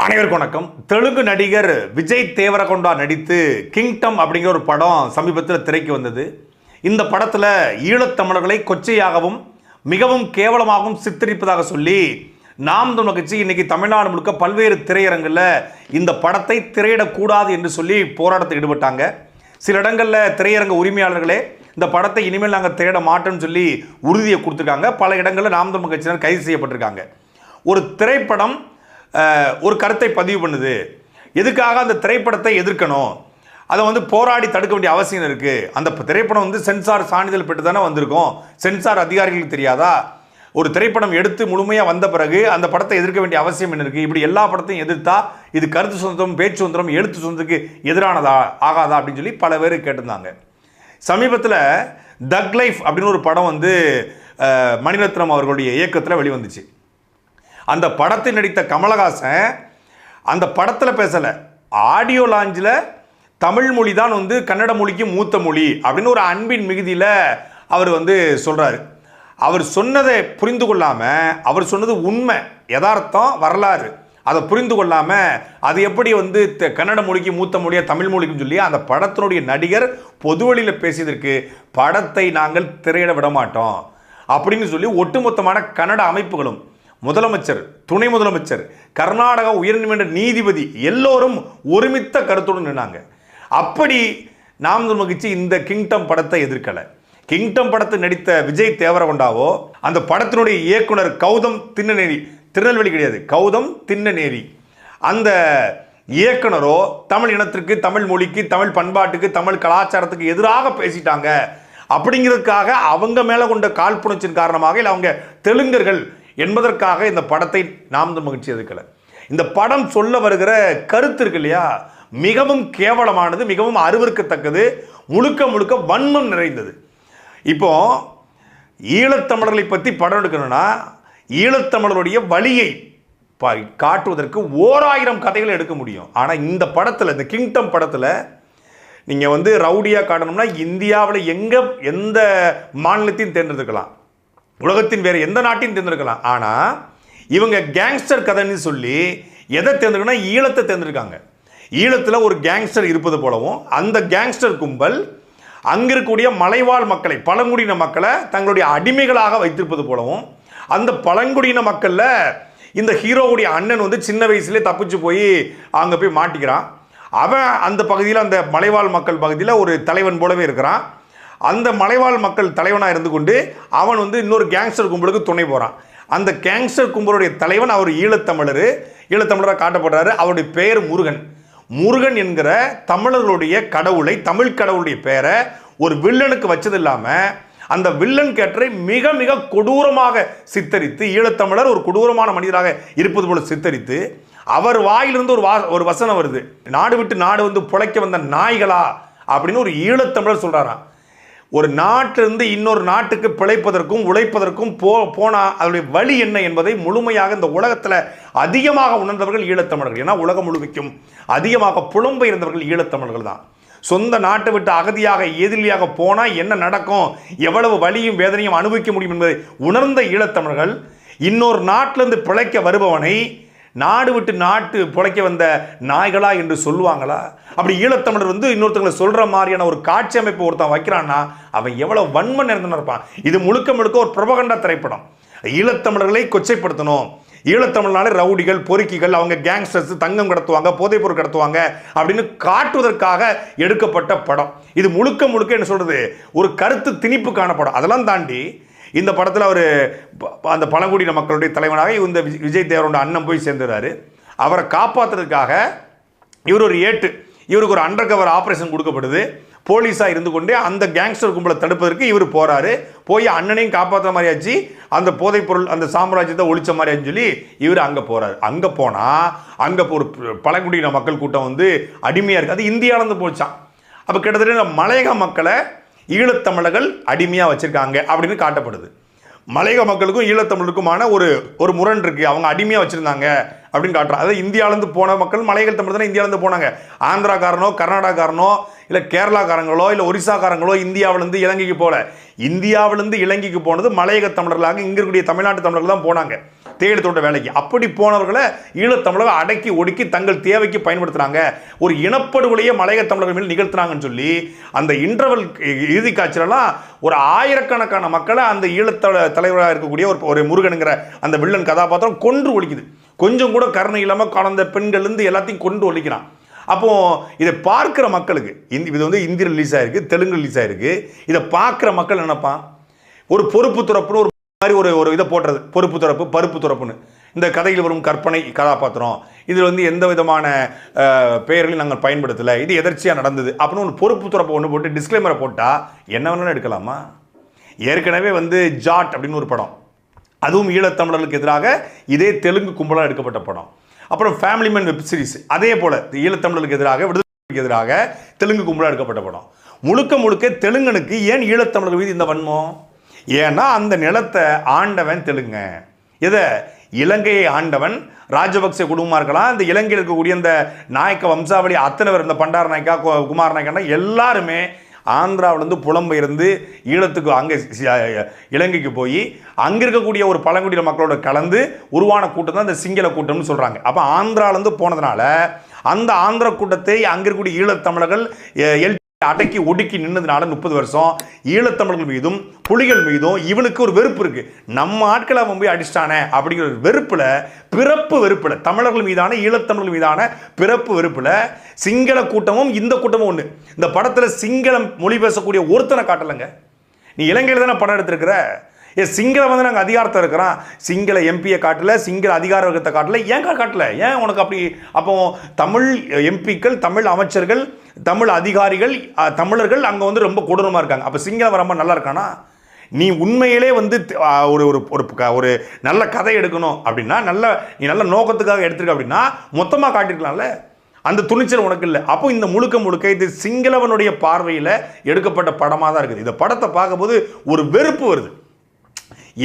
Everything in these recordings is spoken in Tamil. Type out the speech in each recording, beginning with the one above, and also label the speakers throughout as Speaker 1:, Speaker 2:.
Speaker 1: அனைவருக்கும் வணக்கம். தெலுங்கு நடிகர் விஜய் தேவரகொண்டா நடித்து கிங்டம் அப்படிங்கிற ஒரு படம் சமீபத்தில் திரைக்கு வந்தது. இந்த படத்தில் ஈழத்தமிழர்களை கொச்சையாகவும் மிகவும் கேவலமாகவும் சித்தரிப்பதாக சொல்லி நாம் தமிழர் கட்சி இன்னைக்கு தமிழ்நாடு முழுக்க பல்வேறு திரையரங்கில் இந்த படத்தை திரையிடக்கூடாது என்று சொல்லி போராட்டத்தில் ஈடுபட்டாங்க. சில இடங்களில் திரையரங்க உரிமையாளர்களே இந்த படத்தை இனிமேல் நாங்கள் திரையிட மாட்டோம்னு சொல்லி உறுதியை கொடுத்துருக்காங்க. பல இடங்களில் நாம் தமிழர் கட்சியினர் கைது செய்யப்பட்டிருக்காங்க. ஒரு திரைப்படம் ஒரு கருத்தை பதிவு பண்ணுது, எதுக்காக அந்த திரைப்படத்தை எதிர்க்கணும், அதை போராடி தடுக்க வேண்டிய அவசியம் இருக்குது. அந்த திரைப்படம் சென்சார் சான்றிதழ் பெற்று தானே வந்திருக்கும். சென்சார் அதிகாரிகளுக்கு தெரியாதா? ஒரு திரைப்படம் எடுத்து முழுமையாக வந்த பிறகு அந்த படத்தை எதிர்க்க வேண்டிய அவசியம் என்ன இருக்குது? இப்படி எல்லா படத்தையும் எதிர்த்தா இது கருத்து சுதந்திரம், பேச்சு சுதந்திரம், எழுத்து சுதந்திரத்துக்கு எதிரானதா ஆகாதா அப்படின்னு சொல்லி பல பேர் கேட்டிருந்தாங்க. சமீபத்தில் தக் லைஃப் அப்படின்னு ஒரு படம் மணிரத்னம் அவர்களுடைய இயக்கத்தில் வெளிவந்துச்சு. அந்த படத்தை நடித்த கமலஹாசன் அந்த படத்தில் பேசலை, ஆடியோ லாஞ்சில் தமிழ் மொழி தான் கன்னட மொழிக்கு மூத்த மொழி அப்படின்னு ஒரு அன்பின் மிகுதியில் அவர் சொல்கிறாரு. அவர் சொன்னதை புரிந்து கொள்ளாமல், அவர் சொன்னது உண்மை, யதார்த்தம், வரலாறு, அதை புரிந்து கொள்ளாமல் அது எப்படி கன்னட மொழிக்கு மூத்த மொழியாக தமிழ் மொழிக்குன்னு சொல்லி அந்த படத்தினுடைய நடிகர் பொதுவெளியில் பேசியதற்கு படத்தை நாங்கள் திரையிட விட மாட்டோம் அப்படின்னு சொல்லி ஒட்டுமொத்தமான கன்னட அமைப்புகளும், முதலமைச்சர், துணை முதலமைச்சர், கர்நாடக உயர்நீதிமன்ற நீதிபதி எல்லோரும் ஒருமித்த கருத்துடன் நின்னாங்க. அப்படி நாம் தமிழர் கட்சி இந்த கிங்டம் படத்தை எதிர்க்கலை. கிங்டம் படத்தை நடித்த விஜய் தேவரகொண்டாவோ, அந்த படத்தினுடைய இயக்குனர் கௌதம் தின்னநேரி, திருநெல்வேலி கிடையாது, கௌதம் தின்னநேரி, அந்த இயக்குனரோ தமிழ் இனத்திற்கு, தமிழ் மொழிக்கு, தமிழ் பண்பாட்டுக்கு, தமிழ் கலாச்சாரத்துக்கு எதிராக பேசிட்டாங்க அப்படிங்கிறதுக்காக அவங்க மேலே கொண்ட காழ்ப்புணர்ச்சியின் காரணமாக இல்லை அவங்க தெலுங்கர்கள் என்பதற்காக இந்த படத்தை நாம் தமிழர் கட்சி எதிர்க்கலை. இந்த படம் சொல்ல வருகிற கருத்து இருக்கு இல்லையா, மிகவும் கேவலமானது, மிகவும் அருவருக்கத்தக்கது, முழுக்க முழுக்க வன்மம் நிறைந்தது. இப்போ ஈழத்தமிழர்களை பற்றி படம் எடுக்கணும்னா ஈழத்தமிழருடைய வழியை காட்டுவதற்கு 1000 கதைகளை எடுக்க முடியும். ஆனால் இந்த படத்தில், இந்த கிங்டம் படத்தில் நீங்கள் ரவுடியாக காட்டணும்னா இந்தியாவில் எந்த மாநிலத்தையும் தேர்ந்தெடுக்கலாம், உலகத்தின் வேறு எந்த நாட்டையும் தேர்ந்தெடுக்கலாம். ஆனால் இவங்க கேங்ஸ்டர் கதைன்னு சொல்லி எதை தேர்ந்தெடுக்கணும், ஈழத்தை தேர்ந்தெடுக்காங்க. ஈழத்தில் ஒரு கேங்ஸ்டர் இருப்பது போலவும் அந்த கேங்ஸ்டர் கும்பல் அங்கே இருக்கக்கூடிய மலைவாழ் மக்களை, பழங்குடியின மக்களை தங்களுடைய அடிமைகளாக வைத்திருப்பது போலவும், அந்த பழங்குடியின மக்களில் இந்த ஹீரோவுடைய அண்ணன் சின்ன வயசுலேயே தப்பிச்சு போய் அங்கே போய் மாட்டிக்கிறான். அவன் அந்த பகுதியில், அந்த மலைவாழ் மக்கள் பகுதியில் ஒரு தலைவன் போலவே இருக்கிறான். அந்த மலைவாழ் மக்கள் தலைவனாக இருந்து கொண்டு அவன் இன்னொரு கேங்ஸ்டர் கும்பலுக்கு துணை போகிறான். அந்த கேங்ஸ்டர் கும்பலுடைய தலைவன் அவர் ஈழத்தமிழராக காட்டப்படுறாரு. அவருடைய பெயர் முருகன். முருகன் என்கிற தமிழர்களுடைய கடவுளை, தமிழ் கடவுளுடைய பெயரை ஒரு வில்லனுக்கு வச்சது இல்லாமல் அந்த வில்லன் கேட்டரை மிக மிக கொடூரமாக சித்தரித்து, ஈழத்தமிழர் ஒரு கொடூரமான மனிதராக இருப்பது போல சித்தரித்து, அவர் வாயிலிருந்து ஒரு வசனம் வருது, நாடு விட்டு நாடு பிழைக்க வந்த நாய்களா அப்படின்னு ஒரு ஈழத்தமிழர் சொல்கிறாராம். ஒரு நாட்டிலிருந்து இன்னொரு நாட்டுக்கு பிழைப்பதற்கும் உழைப்பதற்கும் போனால் அதனுடைய வழி என்ன என்பதை முழுமையாக இந்த உலகத்தில் அதிகமாக உணர்ந்தவர்கள் ஈழத்தமிழர்கள். ஏன்னா உலகம் முழுமைக்கும் அதிகமாக புலம்பெயர்ந்தவர்கள் ஈழத்தமிழர்கள் தான். சொந்த நாட்டை விட்டு அகதியாக, எதிரியாக போனால் என்ன நடக்கும், எவ்வளவு வலியும் வேதனையும் அனுபவிக்க முடியும் என்பதை உணர்ந்த ஈழத்தமிழர்கள் இன்னொரு நாட்டிலிருந்து பிழைக்க வருபவனை நாடு விட்டு நாட்டு பிழைக்க வந்த நாய்களா என்று சொல்லுவாங்களா? அப்படி ஈழத்தமிழர் இன்னொருத்தங்களை சொல்கிற மாதிரியான ஒரு காட்சி அமைப்பு ஒருத்தன் வைக்கிறான்னா அவன் எவ்வளோ வன்மம் நிறைந்து இருப்பான். இது முழுக்க முழுக்க ஒரு புரபகண்டா திரைப்படம். ஈழத்தமிழர்களை கொச்சைப்படுத்தணும், ஈழத்தமிழ்னாலே ரவுடிகள், பொறுக்கிகள், அவங்க கேங்ஸ்டர்ஸ், தங்கம் கடத்துவாங்க, போதைப்பொருள் கடத்துவாங்க அப்படின்னு காட்டுவதற்காக எடுக்கப்பட்ட படம். இது முழுக்க முழுக்க என்ன சொல்கிறது, ஒரு கருத்து திணிப்புக்கான படம். அதெல்லாம் தாண்டி இந்த படத்தில் அவர் அந்த பழங்குடியின மக்களுடைய தலைவனாக இந்த விஜய் தேவரோட அண்ணன் போய் சேர்ந்துறாரு. அவரை காப்பாற்றுறதுக்காக இவருக்கு ஒரு அண்டர் கவர் ஆப்ரேஷன் கொடுக்கப்படுது. போலீஸாக இருந்து கொண்டே அந்த கேங்ஸ்டர் கும்பலை தடுப்பதற்கு இவர் போகிறாரு. போய் அண்ணனையும் காப்பாற்ற மாதிரியாச்சு, அந்த போதைப்பொருள் அந்த சாம்ராஜ்யத்தை ஒழிச்ச மாதிரியான்னு சொல்லி இவர் அங்கே போகிறாரு. அங்கே போனால் அங்கே ஒரு பழங்குடியின மக்கள் கூட்டம் அடிமையாக இருக்குது. அது இந்தியாவிலேருந்து போச்சான். அப்போ கிட்டத்தட்ட மலையக மக்களை ஈழத்தமிழர்கள் அடிமையாக வச்சுருக்காங்க அப்படின்னு காட்டப்படுது. மலையக மக்களுக்கும் ஈழத்தமிழருக்குமான ஒரு முரண் இருக்குது, அவங்க அடிமையாக வச்சுருந்தாங்க அப்படின்னு காட்டுறாங்க. அதாவது இந்தியாவிலேருந்து போன மக்கள், மலையக தமிழ் தானே இந்தியாவிலேருந்து போனாங்க. ஆந்திராக்காரனோ, கர்நாடகாரனோ, இல்லை கேரளாக்காரங்களோ, இல்லை ஒரிசாக்காரங்களோ இந்தியாவிலேருந்து இலங்கைக்கு போகல. இந்தியாவிலேருந்து இலங்கைக்கு போனது மலையக தமிழர்களாக இங்கே இருக்கக்கூடிய தமிழ்நாட்டு தமிழர்கள் தான் போனாங்க. தேயிலத்தோட்ட வேலைக்கு. அப்படி போனவர்களை ஈழத்தமிழர்கள் அடக்கி ஒடுக்கி தங்கள் தேவைக்கு பயன்படுத்துறாங்க, ஒரு இனப்படுகொலையை மலையக தமிழர்கள் மேல் நிகழ்த்துறாங்கன்னு சொல்லி அந்த இன்டர்வல் இறுதி காட்சியெல்லாம் ஒரு ஆயிரக்கணக்கான மக்களை அந்த ஈழத்த தலைவராக இருக்கக்கூடிய ஒரு முருகனுங்கிற அந்த வில்லன் கதாபாத்திரம் கொன்று ஒழிக்குது. கொஞ்சம் கூட கருணை இல்லாமல் குழந்தை பெண்கள் இருந்து எல்லாத்தையும் கொண்டு ஒழிக்கிறான். அப்போ இதை பார்க்கிற மக்களுக்கு இது வந்து இந்தி ரிலீஸ் ஆயிருக்கு, தெலுங்கு ரிலீஸ் ஆயிருக்கு. இதை பார்க்குற மக்கள் நினைப்பான் ஒரு பொறுப்பு துறப்புன்னு ஒரு மாதிரி ஒரு இதை போடுறது, பொறுப்பு துறப்பு பருப்பு துறப்புன்னு. இந்த கதையில் வரும் கற்பனை கதாபாத்திரம், இதில் வந்து எந்த விதமான பெயர்களையும் நாங்கள் பயன்படுத்தலை, இது எதர்ச்சியாக நடந்தது அப்படின்னு ஒரு பொறுப்பு துறப்பை ஒன்று போட்டு டிஸ்க்ளைமரை போட்டால் என்ன வேணாலும் எடுக்கலாமா? ஏற்கனவே வந்து ஜாட் அப்படின்னு ஒரு படம், அதுவும் ஈழத்தமிழர்களுக்கு எதிராக இதே தெலுங்கு கும்பலாக எடுக்கப்பட்ட படம். அப்புறம் ஃபேமிலி மேன் வெப் சீரிஸ் அதே போல் ஈழத்தமிழர்களுக்கு எதிராக விடுதலைக்கு எதிராக தெலுங்கு கும்பலாக எடுக்கப்பட்ட படம். முழுக்க முழுக்க தெலுங்கனுக்கு ஏன் ஈழத்தமிழர்கள் மீது இந்த வன்மம்? ஏன்னா அந்த நிலத்தை ஆண்டவன் தெலுங்க, எதை இலங்கையை ஆண்டவன் ராஜபக்சே குடும்பமாக இருக்கலாம், இந்த இலங்கையில் இருக்கக்கூடிய இந்த நாயக்க வம்சாவளி அத்தனை பேர், இந்த பண்டார நாயக்கா குமார நாயக்கா எல்லாருமே ஆந்திராவிலேருந்து புலம்பெயர்ந்து ஈழத்துக்கு அங்கே இலங்கைக்கு போய் அங்கே இருக்கக்கூடிய ஒரு பழங்குடியின மக்களோட கலந்து உருவான கூட்டம் தான் இந்த சிங்கள கூட்டம்னு சொல்கிறாங்க. அப்போ ஆந்திராவிலேருந்து போனதுனால அந்த ஆந்திர கூட்டத்தை அங்கே இருக்கக்கூடிய ஈழத்தமிழர்கள் அடக்கி ஒடுக்கி நின்னதுனால 30 வருஷம் ஈழத்தமிழர்கள் மீதும் புலிகள் மீதும் இவனுக்கு ஒரு வெறுப்பு இருக்கு. நம்ம ஆட்களை அவன் போய் அடிச்சிட்டானே அப்படிங்கிற ஒரு வெறுப்புல, பிறப்பு வெறுப்புல, தமிழர்கள் மீதான ஈழத்தமிழர்கள் மீதான பிறப்பு வெறுப்புல சிங்கள கூட்டமும் இந்த கூட்டமும் ஒன்று. இந்த படத்துல சிங்களம் மொழி பேசக்கூடிய ஒருத்தனை காட்டலைங்க. நீ இலங்கையில் தானே படம் எடுத்திருக்கிற, சிங்கள வந்து நாங்கள் அதிகாரத்தை இருக்கிறோம், சிங்கள எம்பியை காட்டல, சிங்கள அதிகார வர்க்கத்தை காட்டல, ஏன் காட்டல? ஏன் உனக்கு அப்படி? அப்போ தமிழ் எம்பிக்கள், தமிழ் அமைச்சர்கள், தமிழ் அதிகாரிகள், தமிழர்கள் அங்கே வந்து ரொம்ப கொடூரமாக இருக்காங்க. அப்போ சிங்களம் ரொம்ப நல்லா இருக்கானா? நீ உண்மையிலே வந்து ஒரு ஒரு நல்ல கதை எடுக்கணும் அப்படின்னா, நீ நல்ல நோக்கத்துக்காக எடுத்துருக்க அப்படின்னா மொத்தமாக காட்டிருக்கலாம்ல. அந்த துணிச்சல் உனக்கு இல்லை. அப்போ இந்த முழுக்க இது சிங்களவனுடைய பார்வையில் எடுக்கப்பட்ட படமாக தான் இருக்குது. இந்த படத்தை பார்க்கும்போது ஒரு வெறுப்பு வருது.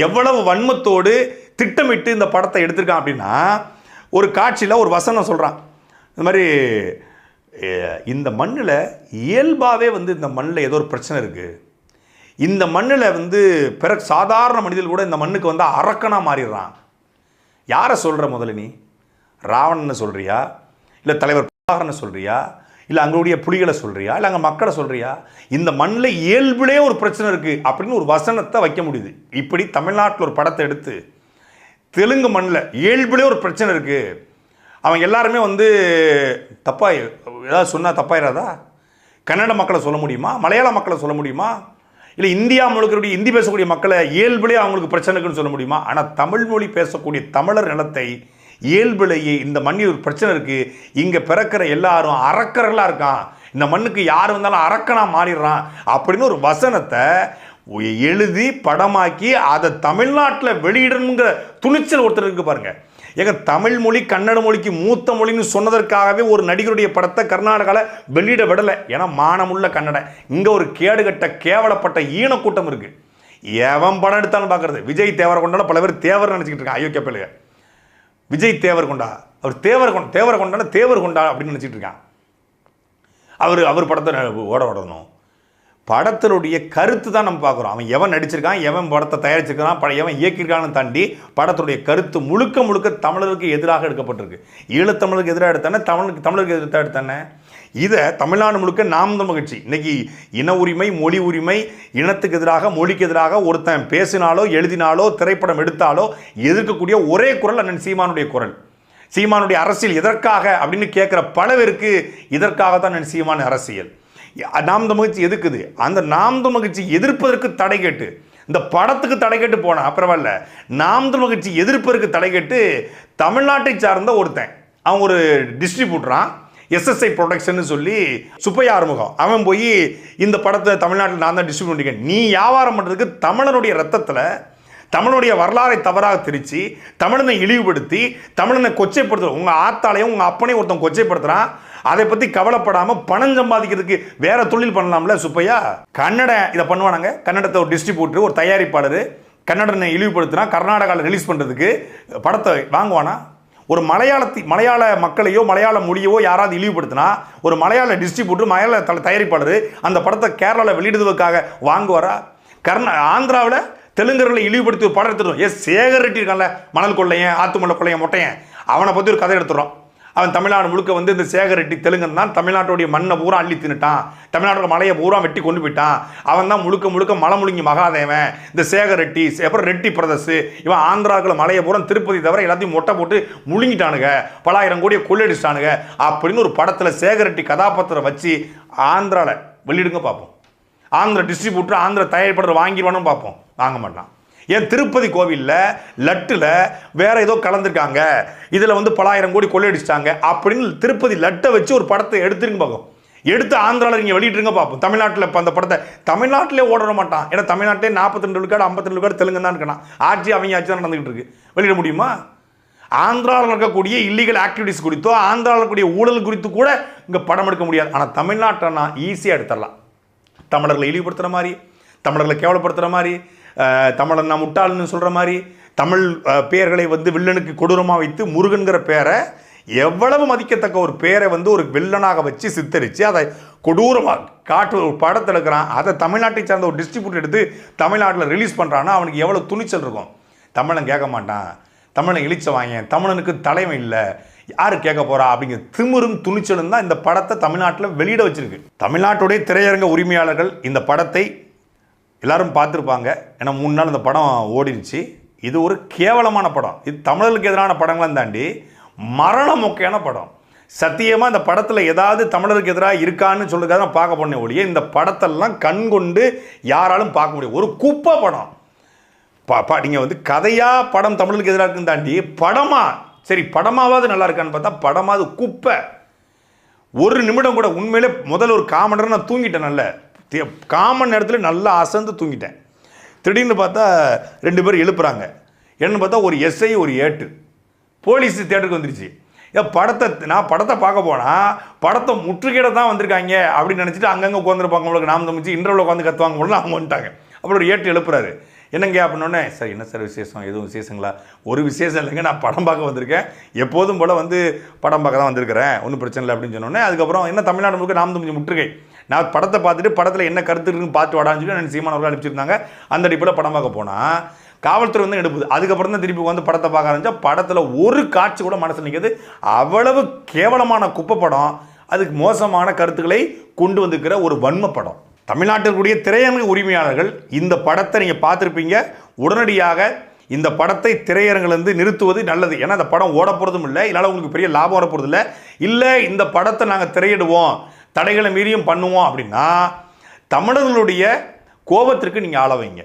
Speaker 1: எவ்வளவு வன்மத்தோடு திட்டமிட்டு இந்த படத்தை எடுத்திருக்கான் அப்படின்னா, ஒரு காட்சியில் ஒரு வசனம் சொல்கிறான், இந்த மாதிரி இந்த மண்ணில் இயல்பாகவே வந்து இந்த மண்ணில் ஏதோ ஒரு பிரச்சனை இருக்குது, இந்த மண்ணில் வந்து சாதாரண மனிதர்கள் கூட இந்த மண்ணுக்கு வந்து அரக்கனாக மாறிடுறான். யாரை சொல்கிற? முதல்ல நீ ராவணன்னு சொல்கிறியா, இல்லை தலைவர் பிரபாகரனை சொல்கிறியா, இல்லை அங்களுடைய புலிகளை சொல்கிறியா, இல்லை அங்கே மக்களை சொல்கிறியா? இந்த மண்ணில் இயல்பிலே ஒரு பிரச்சனை இருக்குது அப்படின்னு ஒரு வசனத்தை வைக்க முடியுது. இப்படி தமிழ்நாட்டில் ஒரு படத்தை எடுத்து தெலுங்கு மண்ணில் இயல்பிலே ஒரு பிரச்சனை இருக்குது, அவங்க எல்லாருமே வந்து ஏதாவது சொன்னால் தப்பாயிராதா? கன்னட மக்களை சொல்ல முடியுமா? மலையாள மக்களை சொல்ல முடியுமா? இல்லை இந்தியா முழுக்க இந்தி பேசக்கூடிய மக்களை இயல்பிலே அவங்களுக்கு பிரச்சனை இருக்குன்னு சொல்ல முடியுமா? ஆனால் தமிழ் மொழி பேசக்கூடிய தமிழர் நிலத்தை இயல்பிலேயே இந்த மண்ணில் ஒரு பிரச்சனை இருக்குது, இங்கே பிறக்கிற எல்லாரும் அரக்கர்களாக இருக்கான், இந்த மண்ணுக்கு யார் வந்தாலும் அரக்கனாக மாறிடுறான் அப்படின்னு ஒரு வசனத்தை எழுதி படமாக்கி அதை தமிழ்நாட்டில் வெளியிடணுங்கிற துணிச்சல் ஒருத்தர் இருக்கு பாருங்க. ஏங்க தமிழ் மொழி கன்னட மொழிக்கு மூத்த மொழின்னு சொன்னதற்காகவே ஒரு நடிகருடைய படத்தை கர்நாடகாவில் வெளியிட விடலை. ஏன்னா மானமுள்ள கன்னடம். இங்கே ஒரு கேடுகட்ட கேவலப்பட்ட ஈனக்கூட்டம் இருக்குது. எவன் படம் எடுத்தாலும் பார்க்குறது விஜய் தேவரகொண்டால பல பேர் தேவர் நினச்சிக்கிட்டு இருக்கான். ஐயோ கேப்பலுங்க, விஜய் தேவரகொண்டா, அவர் தேவரகொண்டான தேவர் கொண்டா அப்படின்னு நினச்சிட்டு இருக்கான். அவர் படத்தை ஓடணும். படத்தினுடைய கருத்து தான் நம்ம பார்க்குறோம். அவன் எவன் நடிச்சிருக்கான், எவன் படத்தை தயாரிச்சிருக்கான், எவன் இயக்கியிருக்கான்னு தாண்டி படத்துடைய கருத்து முழுக்க தமிழருக்கு எதிராக எடுக்கப்பட்டிருக்கு. ஈழத்தமிழருக்கு எதிராக எடுத்தானே, தமிழருக்கு எதிராக எடுத்தானே. இதை தமிழ்நாடு முழுக்க நாம் தமிழ் கட்சி இன்னைக்கு இன உரிமை, மொழி உரிமை, இனத்துக்கு எதிராக மொழிக்கு எதிராக ஒருத்தன் பேசினாலோ எழுதினாலோ திரைப்படம் எடுத்தாலோ எதிர்க்கக்கூடிய ஒரே குரல் அண்ணன் சீமானுடைய குரல். சீமானுடைய அரசியல் எதற்காக அப்படின்னு கேட்குற பல பேருக்கு இதற்காகத்தான் அண்ணன் சீமான் அரசியல். நாம் தமிழ் கட்சி எதுக்குது? அந்த நாம் தமிழ் கட்சி எதிர்ப்பதற்கு தடை கேட்டு, இந்த படத்துக்கு தடை கேட்டு போனா பரவாயில்ல, நாம் தமிழ் கட்சி எதிர்ப்பதற்கு தடை கேட்டு தமிழ்நாட்டை சார்ந்த ஒருத்தன், அவன் ஒரு டிஸ்ட்ரிபியூட்டரான், SSI ப்ரொடக்ஷன் சொல்லி சுப்பையா ஆறுமுகம், அவன் போய் இந்த படத்தை தமிழ்நாட்டில் நான் தான் டிஸ்ட்ரிபியூட் பண்ணிக்கேன். நீ வியாபாரம் பண்ணுறதுக்கு தமிழனுடைய ரத்தத்தில் தமிழனுடைய வரலாறை தவறாக திரிச்சு, தமிழனை இழிவுபடுத்தி, தமிழனை கொச்சைப்படுத்துற உங்கள் ஆத்தாலையும் உங்கள் அப்பனையும் ஒருத்தன் கொச்சைப்படுத்துகிறான். அதை பற்றி கவலைப்படாமல் பணம் சம்பாதிக்கிறதுக்கு வேற தொழில் பண்ணலாம்ல சுப்பையா? கன்னட இதை பண்ணுவானாங்க. கன்னடத்தை ஒரு டிஸ்ட்ரிபியூட்டர், ஒரு தயாரிப்பாளர் கன்னடனை இழிவுபடுத்தினா கர்நாடகாவில் ரிலீஸ் பண்ணுறதுக்கு படத்தை வாங்குவானா? ஒரு மலையாள மக்களையோ மலையாள மொழியவோ யாராவது இழிவுபடுத்தினா ஒரு மலையாள டிஸ்ட்ரிபியூட்டர், மலையாள தயாரிப்பாளர் அந்த படத்தை கேரளாவில் வெளியிடுவதற்காக வாங்குவாரா? ஆந்திராவில் தெலுங்கர்களை இழிவுபடுத்தி ஒரு படம் எடுத்துடும். சேகர் ரெட்டி இருக்கான்ல, மணல் கொள்ளையன், ஆத்துமலை கொள்ளையன், மொட்டையன், அவனை பற்றி ஒரு கதை எடுத்துடுறோம். அவன் தமிழ்நாடு முழுக்க வந்து இந்த சேகர் ரெட்டி தெலுங்கன் தான் தமிழ்நாட்டுடைய மண்ணை பூரா அள்ளி தின்னுட்டான், தமிழ்நாட்டோட மலையை பூரா வெட்டி கொண்டு போயிட்டான், அவன் தான் முழுக்க முழுக்க மலை முழுங்கி மகாதேவன் இந்த சேகர் ரெட்டி. அப்புறம் ரெட்டி பிரதர்ஸ், இவன் ஆந்திராக்கள் மலையை பூரா திருப்பதி தவிர எல்லாத்தையும் மொட்டை போட்டு முழுங்கிட்டானுங்க, பலாயிரம் கோடியை கொள்ளையடிச்சிட்டானுங்க அப்படின்னு ஒரு படத்தில் சேகர் ரெட்டி கதாபாத்திரம் வச்சு ஆந்திராவில் வெளியிடுங்க பார்ப்போம். ஆந்திர டிஸ்ட்ரிபியூட்டர், ஆந்திர தயாரிப்பாளர் வாங்கிடுவானு பார்ப்போம். வாங்க மாட்டான். ஏன் திருப்பதி கோவிலில் லட்டில் வேற ஏதோ கலந்துருக்காங்க, இதில் வந்து பலாயிரம் கோடி கொள்ளையடிச்சிட்டாங்க அப்படின்னு திருப்பதி லட்டை வச்சு ஒரு படத்தை எடுத்துருங்க பார்ப்போம். எடுத்து ஆந்திராவில் நீங்கள் வெளியிட்டுருங்க பார்ப்போம். தமிழ்நாட்டில் இப்போ அந்த படத்தை தமிழ்நாட்டிலே ஓட மாட்டான். ஏன்னா தமிழ்நாட்டிலே 42 விழுக்காடு 52 விழுக்காடு தெலுங்கு தான் இருக்கான். ஆட்சி அவங்க ஆட்சி தான் நடந்துகிட்டு இருக்கு. வெளியிட முடியுமா? ஆந்திராவில் இருக்கக்கூடிய இல்லீகல் ஆக்டிவிட்டிஸ் குறித்தோ ஆந்திராவில் இருக்கக்கூடிய ஊழல் குறித்து கூட இங்கே படம் எடுக்க முடியாது. ஆனால் தமிழ்நாட்டை நான் ஈஸியாக எடுத்துடலாம். தமிழர்களை இழிவுபடுத்துகிற மாதிரி, தமிழர்களை கேவலப்படுத்துகிற மாதிரி, தமிழன் நான் முட்டாள்னு சொல்கிற மாதிரி, தமிழ் பெயர்களை வந்து வில்லனுக்கு கொடூரமாக வைத்து முருகன்கிற பேரை, எவ்வளவு மதிக்கத்தக்க ஒரு பேரை வந்து ஒரு வில்லனாக வச்சு சித்தரித்து அதை கொடூரமாக காட்டு ஒரு படத்தை எடுக்கிறான். அதை தமிழ்நாட்டை சார்ந்த ஒரு டிஸ்ட்ரிபியூட்டர் எடுத்து தமிழ்நாட்டில் ரிலீஸ் பண்ணுறான்னா அவனுக்கு எவ்வளோ துணிச்சல் இருக்கும். தமிழன் கேட்க மாட்டான், தமிழன் இழிச்ச வாங்க, தமிழனுக்கு தலைமை இல்லை, யார் கேட்க போறா அப்படிங்கிற திமிரும் துணிச்சலும் தான் இந்த படத்தை தமிழ்நாட்டில் வெளியிட வச்சிருக்கு. தமிழ்நாட்டுடைய திரையரங்க உரிமையாளர்கள் இந்த படத்தை எல்லாரும் பார்த்துருப்பாங்க. ஏன்னா 3 நாள் இந்த படம் ஓடிடுச்சு. இது ஒரு கேவலமான படம். இது தமிழர்களுக்கு எதிரான படங்களாம் தாண்டி மரண மொக்கையான படம். சத்தியமாக இந்த படத்தில் ஏதாவது தமிழருக்கு எதிராக இருக்கான்னு சொல்லுறதுக்காக நான் பார்க்க போனேன் ஒழிய இந்த படத்தெல்லாம் கண் கொண்டு யாராலும் பார்க்க முடியும். ஒரு குப்பை படம். நீங்கள் வந்து கதையாக படம் தமிழுக்கு எதிராக இருக்குன்னு தாண்டி படமா, சரி படமாவது நல்லா இருக்கான்னு பார்த்தா படமாவது குப்பை. ஒரு நிமிடம் கூட உண்மையிலே முதல்ல ஒரு காமன் நான் தூங்கிட்டேன். நல்ல காமன் நேரத்தில் நல்லா அசந்து தூங்கிட்டேன். திடீர்னு பார்த்தா 2 பேர் எழுப்புறாங்க. என்னன்னு பார்த்தா ஒரு எஸ்ஐ ஒரு ஏட்டு போலீஸ் தியேட்டருக்கு வந்துருச்சு. நான் படத்தை பார்க்க போனால் படத்தை முற்றுகையிட தான் வந்திருக்காங்க அப்படின்னு நினச்சிட்டு அங்கங்கே உட்காந்துருப்பாங்க. உங்களுக்கு நாம் தமிச்சு இன்டர்வியூவில் உட்காந்து கற்றுவாங்க போல அவங்க வந்துட்டாங்க. அப்புறம் ஒரு ஏட்டு எழுப்புறாரு. என்னங்க அப்படின்னோடனே, சார் என்ன சார் விசேஷம்? எதுவும் விசேஷங்களா? ஒரு விசேஷம் இல்லைங்க, நான் படம் பார்க்க வந்திருக்கேன், எப்போதும் போல் வந்து படம் பார்க்க தான் வந்திருக்கிறேன், ஒன்றும் பிரச்சனை இல்லை அப்படின்னு சொன்னோன்னே, அதுக்கப்புறம் என்ன தமிழ்நாடு முழுக்க நாம் தமிழ் முற்றுகை, நான் படத்தை பார்த்துட்டு படத்தில் என்ன கருத்து இருக்குன்னு பார்த்து வாடான்னு சொல்லி நான் சீமான் அவர்கள் அனுப்பிச்சிருந்தாங்க. அந்த அடிப்படையில் படம் பார்க்க போனால் காவல்துறை வந்து எடுப்புது. அதுக்கப்புறம் தான் திருப்பி வந்து படத்தை பார்க்க ஆரம்பிச்சா படத்தில் ஒரு காட்சி கூட மனசு நிற்கிறது. அவ்வளவு கேவலமான குப்பை படம். அதுக்கு மோசமான கருத்துக்களை கொண்டு வந்திருக்கிற ஒரு வன்ம படம். தமிழ்நாட்டிற்குரிய திரையரங்க உரிமையாளர்கள் இந்த படத்தை நீங்கள் பார்த்துருப்பீங்க. உடனடியாக இந்த படத்தை திரையரங்கிலிருந்து நிறுத்துவது நல்லது. ஏன்னா இந்த படம் ஓட போகிறதும் இல்லை, இதனால் உங்களுக்கு பெரிய லாபம் வர போகிறது இல்லை. இந்த படத்தை நாங்கள் திரையிடுவோம், தடைகளை மீறியும் பண்ணுவோம் அப்படின்னா தமிழர்களுடைய கோபத்திற்கு நீங்கள் ஆள வைங்க.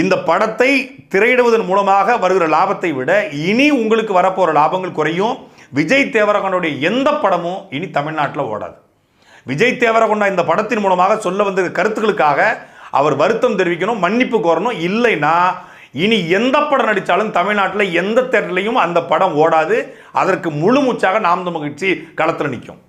Speaker 1: இந்த படத்தை திரையிடுவதன் மூலமாக வருகிற லாபத்தை விட இனி உங்களுக்கு வரப்போகிற லாபங்கள் குறையும். விஜய் தேவரகொண்டாவுடைய எந்த படமும் இனி தமிழ்நாட்டில் ஓடாது. விஜய் தேவரகொண்டா இந்த படத்தின் மூலமாக சொல்ல வந்த கருத்துக்களுக்காக அவர் வருத்தம் தெரிவிக்கணும், மன்னிப்பு கோரணும். இல்லைன்னா இனி எந்த படம் நடித்தாலும் தமிழ்நாட்டில் எந்த தேட்டர்லையும் அந்த படம் ஓடாது. அதற்கு முழு மூச்சாக நாம் தமிழ் கட்சி களத்தில் நிற்கும்.